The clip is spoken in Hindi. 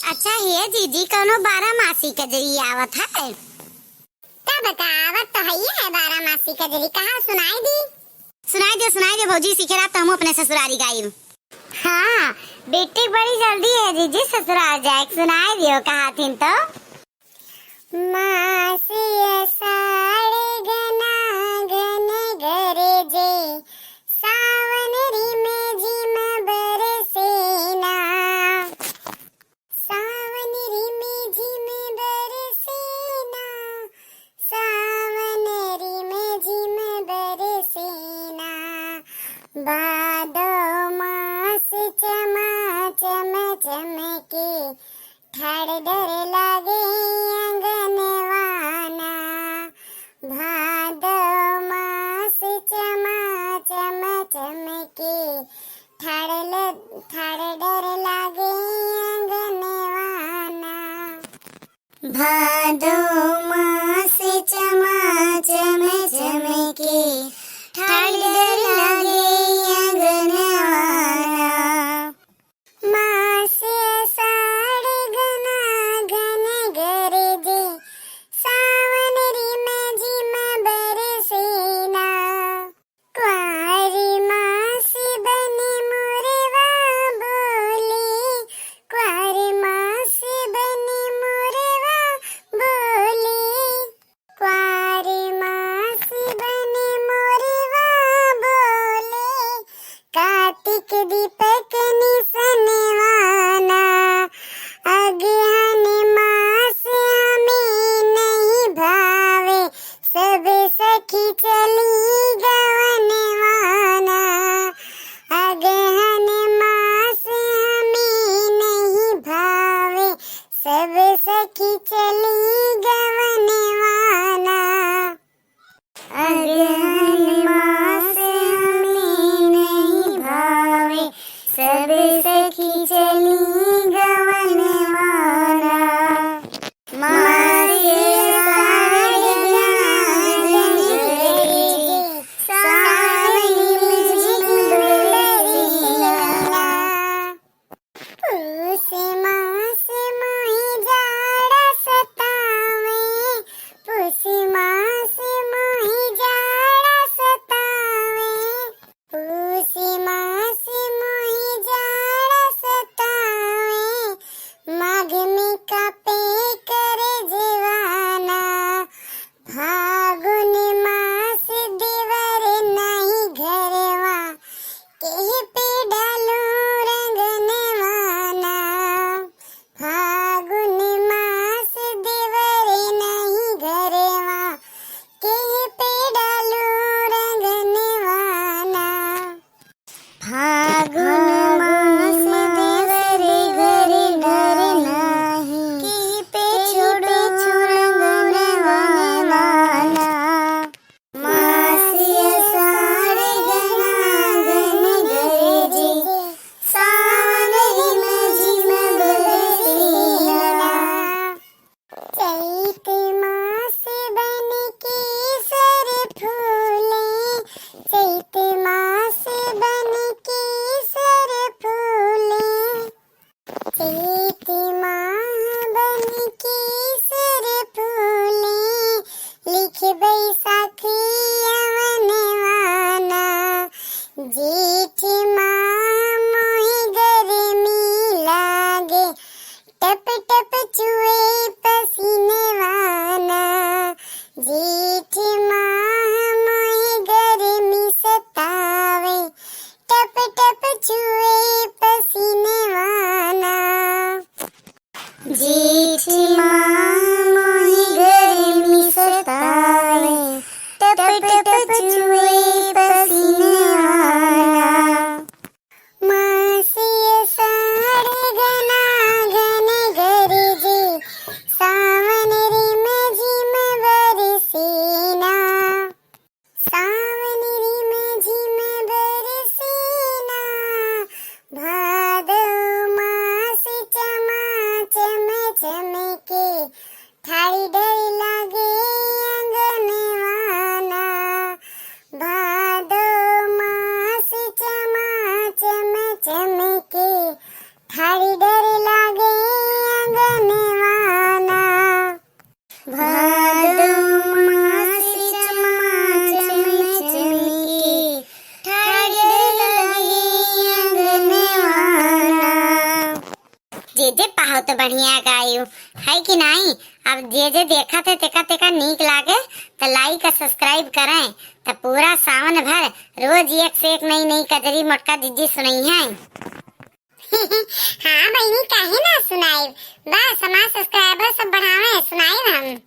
अच्छा है जीजी, कौनो 12 मासी कजरी आवत है? का बतावत तो है 12 मासी कजरी। कहा सुनाई दे भौजी, सीखेला तो हम अपने ससुरारी गायब। हाँ बेटी बड़ी जल्दी है जीजी ससुराल जाए, सुनाई दियो कहा थीन तो। मासी साड़े गना गन गरे जे सावन रिमे जिम बरसेना, सावन रिमे जिम बरसेना, सावन रिमे जिम बरसेना, भादो मास चमा चम चमके ठाड़ डर लागे अंगनवाना, भादो मास चमा चम चमके ठाड़ डर लागे अंगनवाना, भादो मास चमा चम चमके ठाड़ डर लागे अंगनवाना, मास साड़ गना गन गरे जे सावन रिमे जिम बरसेना, क्वारी मास बने मोरवा बोले, क्वारी मास बने मोरवा बोले, क्वारी मास बने मोरवा बोले, कार्तिक दीपक निसनवाना, अगहन मास हमें नहीं भावे, सब सखी चली गवनवाना, अगहन मास हमें नहीं भावे, सब सखी चली गवनवाना, अगहन मास हमें नहीं भावे, सब सखी चली गवनवाना, मास साड़ गना गन गरे सावन रिमे जिम बरसेना, पूस मास मोहि जाड़ा सतावे, पूस मास मोहि जाड़ा सतावे, पूस मास मोहि जाड़ा सतावे, माघ में कापे करे जवाना, फागुन मास देवर नहीं घरवा, केह पे डालो रंगनवाना, फागुन मास देवर नहीं घरवा, केह पे डालो रंगनवाना, फागुन मास देवर घर डर नाही, की पे छोड़ो रंगनवाना, मास साड़ गना गन गरे जे सावन रिमे जिम बरसेना, चैत मास बन केसर फूले, चैत मास बन केसर फूले, चैत माह बन केसर फूले, लिख बैसाखी अवनवाना, जेठ माह मोहि गर्मी लागे, टप टप चुए पसीनवाना, जेठ माह मोहि गर्मी सतावे, टप टप चुए पसीनवाना, जेठ माह मोहि गर्मी सतावे, टप टप चुए पसीनवाना, मास साड़ गना गन गरे जे सावन रिमे जिम बरसेना, सावन रिमे जिम बरसेना, भादो मास चमा चम चमके जे जे पाहो तो बढ़िया गायु है कि नहीं। अब जे जे देखा थे तेका तेका नीक लागे तो लाइक और सब्सक्राइब करें। तो पूरा सावन भर रोज एक से एक नई नई कजरी मोटका जीजी सुनाई है। हाँ बहनी काहे ना सुनाई, बस हमारे सब्सक्राइबर सब बढ़ावे सुनाई हम।